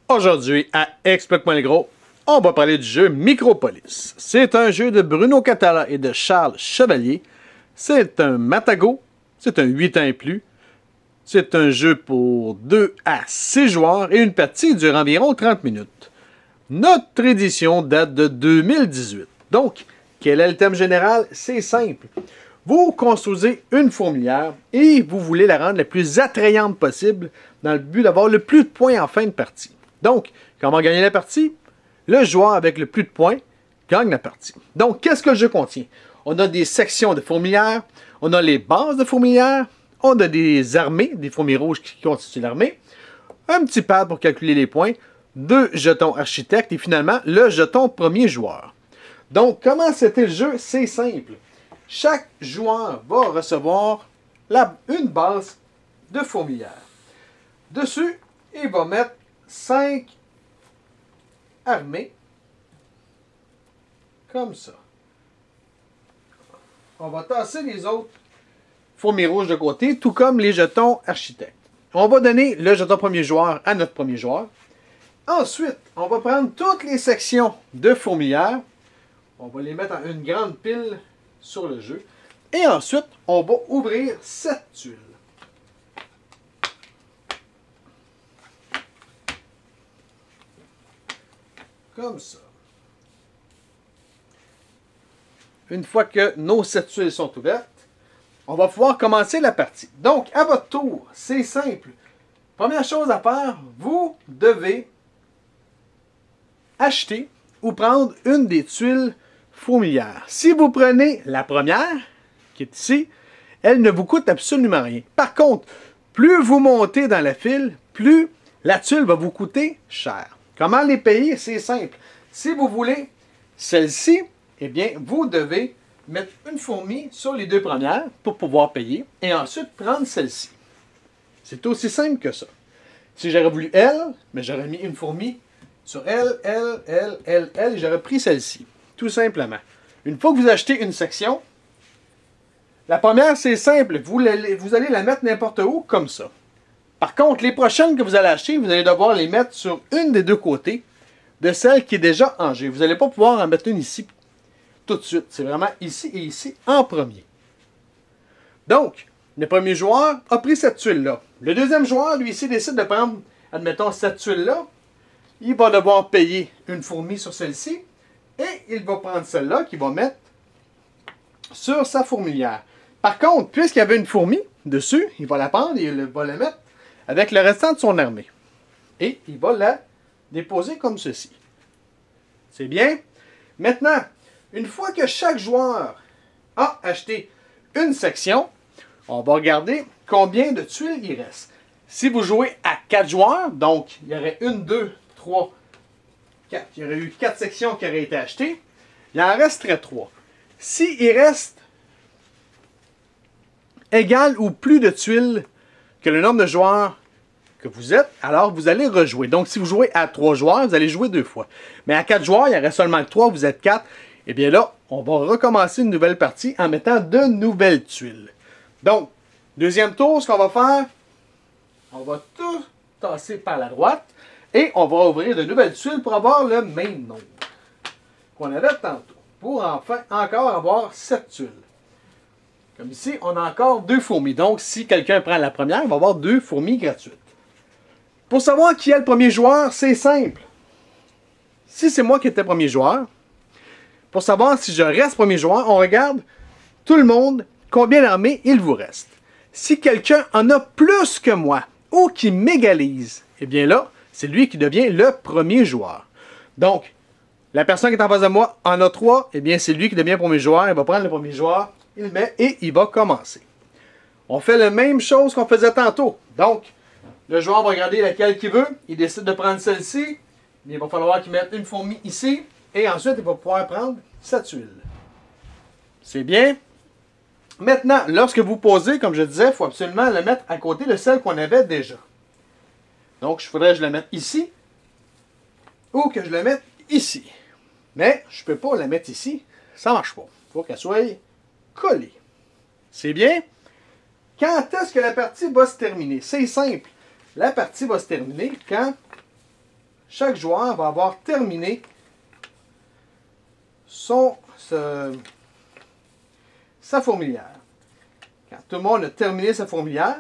Aujourd'hui, à Explique-moi les gros, on va parler du jeu Micropolis. C'est un jeu de Bruno Catala et de Charles Chevalier. C'est un Matago, c'est un 8 ans et plus. C'est un jeu pour 2 à 6 joueurs et une partie dure environ 30 minutes. Notre édition date de 2018. Donc, quel est le thème général? C'est simple. Vous construisez une fourmilière et vous voulez la rendre la plus attrayante possible dans le but d'avoir le plus de points en fin de partie. Donc, comment gagner la partie? Le joueur avec le plus de points gagne la partie. Donc, qu'est-ce que le jeu contient? On a des sections de fourmilières, on a les bases de fourmilières, on a des armées, des fourmis rouges qui constituent l'armée, un petit pad pour calculer les points, 2 jetons architectes et finalement le jeton premier joueur. Donc, comment c'était le jeu? C'est simple. Chaque joueur va recevoir une base de fourmilière. Dessus, il va mettre 5 armées, comme ça. On va tasser les autres fourmis rouges de côté, tout comme les jetons architectes. On va donner le jeton premier joueur à notre premier joueur. Ensuite, on va prendre toutes les sections de fourmilière. On va les mettre en une grande pile sur le jeu. Et ensuite, on va ouvrir 7 tuiles. Comme ça. Une fois que nos 7 tuiles sont ouvertes, on va pouvoir commencer la partie. Donc, à votre tour, c'est simple. Première chose à faire, vous devez acheter ou prendre une des tuiles fourmilières. Si vous prenez la première, qui est ici, elle ne vous coûte absolument rien. Par contre, plus vous montez dans la file, plus la tuile va vous coûter cher. Comment les payer? C'est simple. Si vous voulez celle-ci, eh bien, vous devez mettre une fourmi sur les 2 premières pour pouvoir payer et ensuite prendre celle-ci. C'est aussi simple que ça. Si j'aurais voulu elle, mais j'aurais mis une fourmi sur elle et j'aurais pris celle-ci. Tout simplement. Une fois que vous achetez une section, la première, c'est simple. Vous allez la mettre n'importe où, comme ça. Par contre, les prochaines que vous allez acheter, vous allez devoir les mettre sur une des 2 côtés de celle qui est déjà en jeu. Vous n'allez pas pouvoir en mettre une ici tout de suite. C'est vraiment ici et ici en premier. Donc, le premier joueur a pris cette tuile-là. Le deuxième joueur, lui ici, décide de prendre, admettons, cette tuile-là. Il va devoir payer une fourmi sur celle-ci. Et il va prendre celle-là qu'il va mettre sur sa fourmilière. Par contre, puisqu'il y avait une fourmi dessus, il va la prendre et il va la mettre avec le restant de son armée. Et il va la déposer comme ceci. C'est bien? Maintenant, une fois que chaque joueur a acheté une section, on va regarder combien de tuiles il reste. Si vous jouez à 4 joueurs, donc il y aurait 1, 2, 3, 4. Il y aurait eu 4 sections qui auraient été achetées. Il en resterait 3. S'il reste égal ou plus de tuiles que le nombre de joueurs que vous êtes, alors vous allez rejouer. Donc, si vous jouez à 3 joueurs, vous allez jouer 2 fois. Mais à 4 joueurs, il y en reste seulement 3, vous êtes 4. Et bien là, on va recommencer une nouvelle partie en mettant de nouvelles tuiles. Donc, deuxième tour, ce qu'on va faire, on va tout tasser par la droite et on va ouvrir de nouvelles tuiles pour avoir le même nombre qu'on avait tantôt. Pour enfin encore avoir 7 tuiles. Comme ici, on a encore 2 fourmis. Donc, si quelqu'un prend la première, il va avoir 2 fourmis gratuites. Pour savoir qui est le premier joueur, c'est simple. Si c'est moi qui étais premier joueur, pour savoir si je reste premier joueur, on regarde tout le monde, combien d'armées il vous reste. Si quelqu'un en a plus que moi ou qui m'égalise, eh bien là, c'est lui qui devient le premier joueur. Donc, la personne qui est en face de moi en a 3, eh bien c'est lui qui devient premier joueur. Il va prendre le premier joueur, il le met et il va commencer. On fait la même chose qu'on faisait tantôt. Donc, le joueur va regarder laquelle qu'il veut. Il décide de prendre celle-ci. Il va falloir qu'il mette une fourmi ici. Et ensuite, il va pouvoir prendre sa tuile. C'est bien. Maintenant, lorsque vous posez, comme je disais, il faut absolument le mettre à côté de celle qu'on avait déjà. Donc, il faudrait que je la mette ici. Ou que je la mette ici. Mais, je ne peux pas la mettre ici. Ça ne marche pas. Il faut qu'elle soit collée. C'est bien. Quand est-ce que la partie va se terminer? C'est simple. La partie va se terminer quand chaque joueur va avoir terminé sa fourmilière. Quand tout le monde a terminé sa fourmilière,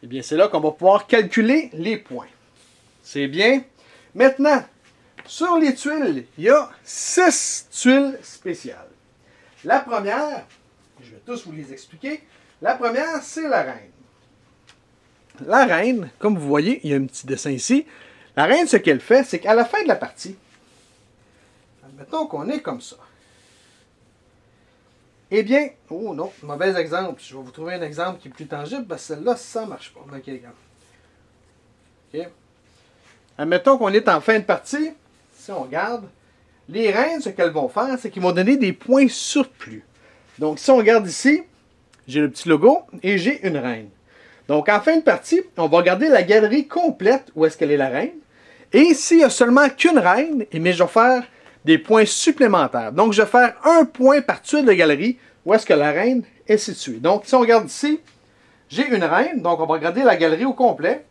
eh bien c'est là qu'on va pouvoir calculer les points. C'est bien. Maintenant, sur les tuiles, il y a 6 tuiles spéciales. La première, je vais tous vous les expliquer. La première, c'est la reine. La reine, comme vous voyez, il y a un petit dessin ici. La reine, ce qu'elle fait, c'est qu'à la fin de la partie, admettons qu'on est comme ça. Eh bien, oh non, mauvais exemple. Je vais vous trouver un exemple qui est plus tangible, parce que celle-là, ça ne marche pas. Ok, regarde. Ok. Admettons qu'on est en fin de partie. Si on regarde, les reines, ce qu'elles vont faire, c'est qu'ils vont donner des points surplus. Donc, si on regarde ici, j'ai le petit logo et j'ai une reine. Donc, en fin de partie, on va regarder la galerie complète où est-ce qu'elle est la reine. Et s'il n'y a seulement qu'une reine, eh bien, je vais faire des points supplémentaires. Donc, je vais faire un point par tuile de galerie où est-ce que la reine est située. Donc, si on regarde ici, j'ai une reine. Donc, on va regarder la galerie au complet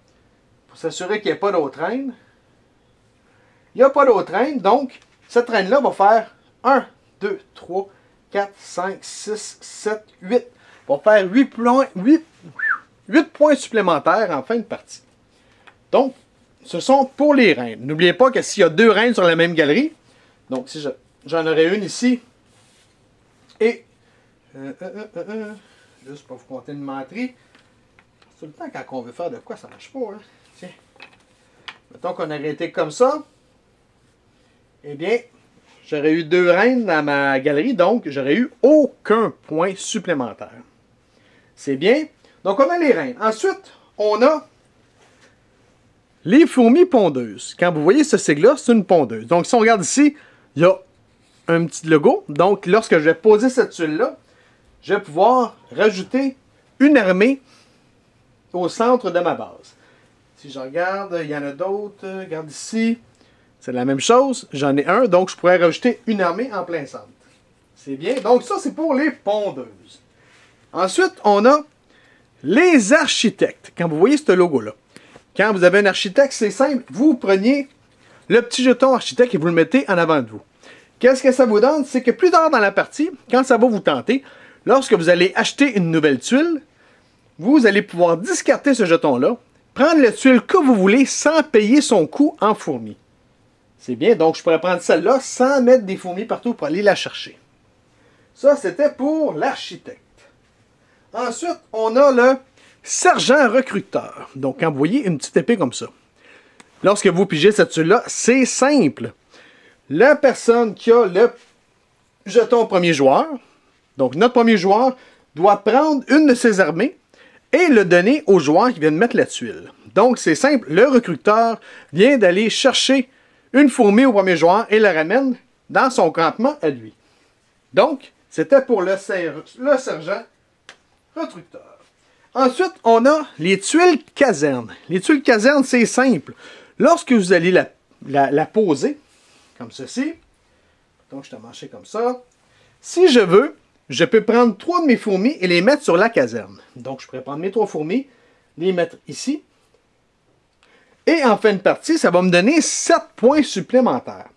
pour s'assurer qu'il n'y ait pas d'autre reine. Il n'y a pas d'autre reine. Donc, cette reine-là va faire 1, 2, 3, 4, 5, 6, 7, 8. Va faire 8 points supplémentaires en fin de partie. Donc, ce sont pour les reines. N'oubliez pas que s'il y a 2 reines sur la même galerie, donc si j'en aurais une ici, et juste pour vous compter une menterie, tout le temps quand on veut faire de quoi, ça ne marche pas. Hein? Tiens. Mettons qu'on aurait été comme ça, eh bien, j'aurais eu 2 reines dans ma galerie, donc j'aurais eu aucun point supplémentaire. C'est bien. Donc, on a les reines. Ensuite, on a les fourmis pondeuses. Quand vous voyez ce sigle-là, c'est une pondeuse. Donc, si on regarde ici, il y a un petit logo. Donc, lorsque je vais poser cette tuile-là, je vais pouvoir rajouter une armée au centre de ma base. Si je regarde, il y en a d'autres. Regarde ici. C'est la même chose. J'en ai un, donc je pourrais rajouter une armée en plein centre. C'est bien. Donc, ça, c'est pour les pondeuses. Ensuite, on a les architectes. Quand vous voyez ce logo-là, quand vous avez un architecte, c'est simple. Vous preniez le petit jeton architecte et vous le mettez en avant de vous. Qu'est-ce que ça vous donne? C'est que plus tard dans la partie, quand ça va vous tenter, lorsque vous allez acheter une nouvelle tuile, vous allez pouvoir discarter ce jeton-là, prendre la tuile que vous voulez sans payer son coût en fourmis. C'est bien, donc je pourrais prendre celle-là sans mettre des fourmis partout pour aller la chercher. Ça, c'était pour l'architecte. Ensuite, on a le sergent recruteur. Donc, quand vous voyez une petite épée comme ça, lorsque vous pigez cette tuile-là, c'est simple. La personne qui a le jeton premier joueur, donc notre premier joueur, doit prendre une de ses armées et le donner au joueur qui vient de mettre la tuile. Donc, c'est simple. Le recruteur vient d'aller chercher une fourmi au premier joueur et la ramène dans son campement à lui. Donc, c'était pour le sergent recruteur. Ensuite, on a les tuiles casernes. Les tuiles casernes, c'est simple. Lorsque vous allez la poser, comme ceci, donc je t'ai marché comme ça, si je veux, je peux prendre 3 de mes fourmis et les mettre sur la caserne. Donc, je pourrais prendre mes 3 fourmis, les mettre ici, et en fin de partie, ça va me donner 7 points supplémentaires.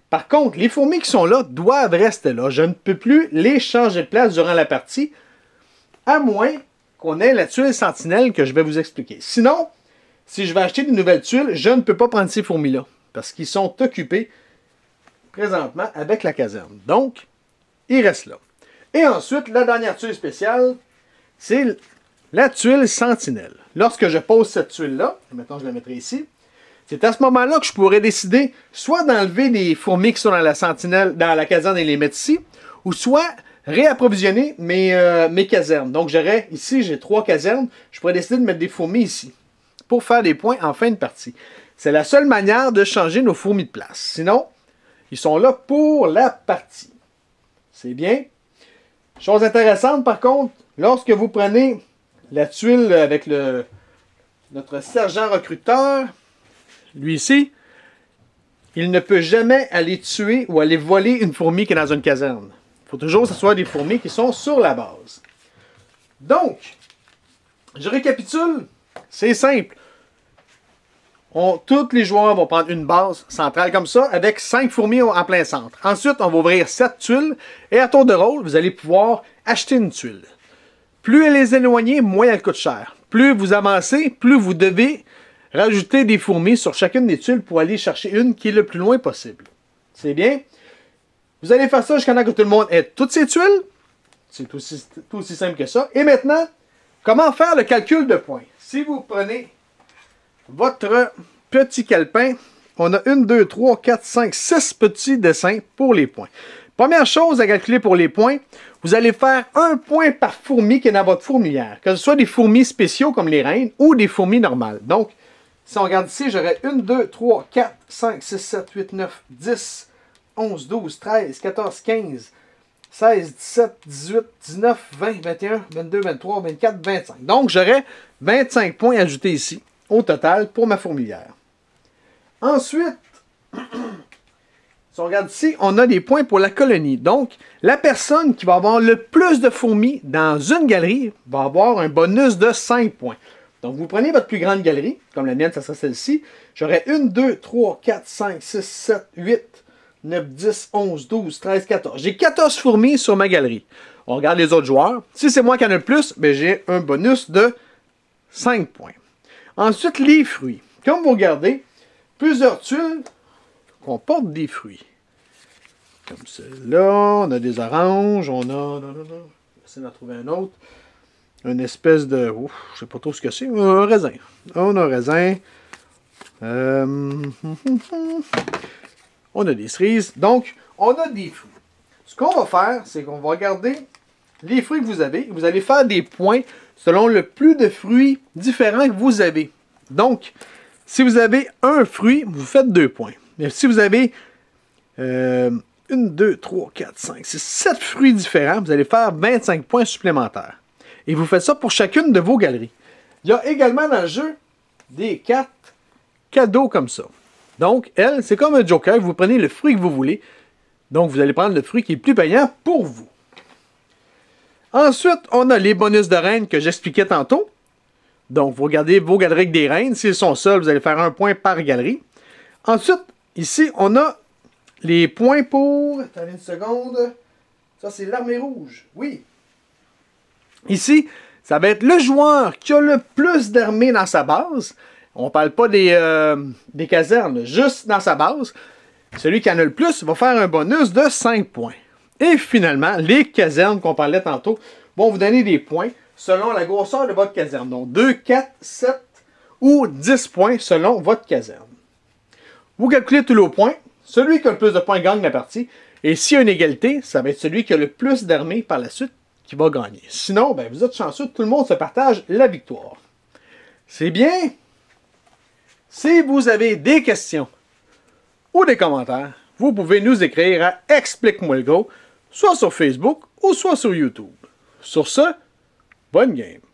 Par contre, les fourmis qui sont là doivent rester là. Je ne peux plus les changer de place durant la partie, à moins qu'on ait la tuile sentinelle que je vais vous expliquer. Sinon, si je vais acheter de nouvelles tuiles, je ne peux pas prendre ces fourmis-là, parce qu'ils sont occupés présentement avec la caserne. Donc, ils restent là. Et ensuite, la dernière tuile spéciale, c'est la tuile sentinelle. Lorsque je pose cette tuile-là, maintenant je la mettrai ici, c'est à ce moment-là que je pourrais décider soit d'enlever les fourmis qui sont dans la sentinelle, dans la caserne et les mettre ici, ou soit réapprovisionner mes casernes. Donc j'aurais, ici j'ai 3 casernes, je pourrais décider de mettre des fourmis ici, pour faire des points en fin de partie. C'est la seule manière de changer nos fourmis de place. Sinon, ils sont là pour la partie. C'est bien. Chose intéressante par contre, lorsque vous prenez la tuile avec notre sergent recruteur, lui ici, il ne peut jamais aller tuer ou aller voler une fourmi qui est dans une caserne. Il faut toujours que ce soit des fourmis qui sont sur la base. Donc, je récapitule, c'est simple. tous les joueurs vont prendre une base centrale comme ça, avec 5 fourmis en plein centre. Ensuite, on va ouvrir 7 tuiles, et à tour de rôle, vous allez pouvoir acheter une tuile. Plus elle est éloignée, moins elle coûte cher. Plus vous avancez, plus vous devez rajouter des fourmis sur chacune des tuiles pour aller chercher une qui est le plus loin possible. C'est bien? Vous allez faire ça jusqu'à ce que tout le monde ait toutes ces tuiles. C'est tout aussi simple que ça. Et maintenant, comment faire le calcul de points? Si vous prenez votre petit calepin, on a 1, 2, 3, 4, 5, 6 petits dessins pour les points. Première chose à calculer pour les points, vous allez faire 1 point par fourmi qui est dans votre fourmilière. Que ce soit des fourmis spéciaux comme les reines ou des fourmis normales. Donc, si on regarde ici, j'aurais 1, 2, 3, 4, 5, 6, 7, 8, 9, 10, 11, 12, 13, 14, 15, 16, 17, 18, 19, 20, 21, 22, 23, 24, 25. Donc, j'aurais 25 points ajoutés ici, au total, pour ma fourmilière. Ensuite, si on regarde ici, on a des points pour la colonie. Donc, la personne qui va avoir le plus de fourmis dans une galerie va avoir un bonus de 5 points. Donc, vous prenez votre plus grande galerie, comme la mienne, ça serait celle-ci. J'aurais 1, 2, 3, 4, 5, 6, 7, 8, 9, 10, 11, 12, 13, 14. J'ai 14 fourmis sur ma galerie. On regarde les autres joueurs. Si c'est moi qui en ai le plus, ben j'ai un bonus de 5 points. Ensuite, les fruits. Comme vous regardez, plusieurs tuiles comportent des fruits. Comme celle-là, on a des oranges, on a... On va essayer d'en trouver un autre. Une espèce de... Ouf, je sais pas trop ce que c'est. Un raisin. On a un raisin. On a des cerises. Donc, on a des fruits. Ce qu'on va faire, c'est qu'on va regarder les fruits que vous avez. Vous allez faire des points selon le plus de fruits différents que vous avez. Donc, si vous avez un fruit, vous faites 2 points. Mais si vous avez 1, 2, 3, 4, 5, 6, 7 fruits différents, vous allez faire 25 points supplémentaires. Et vous faites ça pour chacune de vos galeries. Il y a également dans le jeu des cartes cadeaux comme ça. Donc, elle, c'est comme un joker. Vous prenez le fruit que vous voulez. Donc, vous allez prendre le fruit qui est plus payant pour vous. Ensuite, on a les bonus de reines que j'expliquais tantôt. Donc, vous regardez vos galeries avec des reines. S'ils sont seuls, vous allez faire 1 point par galerie. Ensuite, ici, on a les points pour... Attendez une seconde. Ça, c'est l'armée rouge. Oui. Ici, ça va être le joueur qui a le plus d'armées dans sa base. On ne parle pas des casernes, juste dans sa base. Celui qui en a le plus va faire un bonus de 5 points. Et finalement, les casernes qu'on parlait tantôt vont vous donner des points selon la grosseur de votre caserne. Donc 2, 4, 7 ou 10 points selon votre caserne. Vous calculez tous les points. Celui qui a le plus de points gagne la partie. Et s'il y a une égalité, ça va être celui qui a le plus d'armées par la suite qui va gagner. Sinon, ben, vous êtes chanceux, tout le monde se partage la victoire. C'est bien. Si vous avez des questions ou des commentaires, vous pouvez nous écrire à Explique-moi le Go, soit sur Facebook ou soit sur YouTube. Sur ce, bonne game!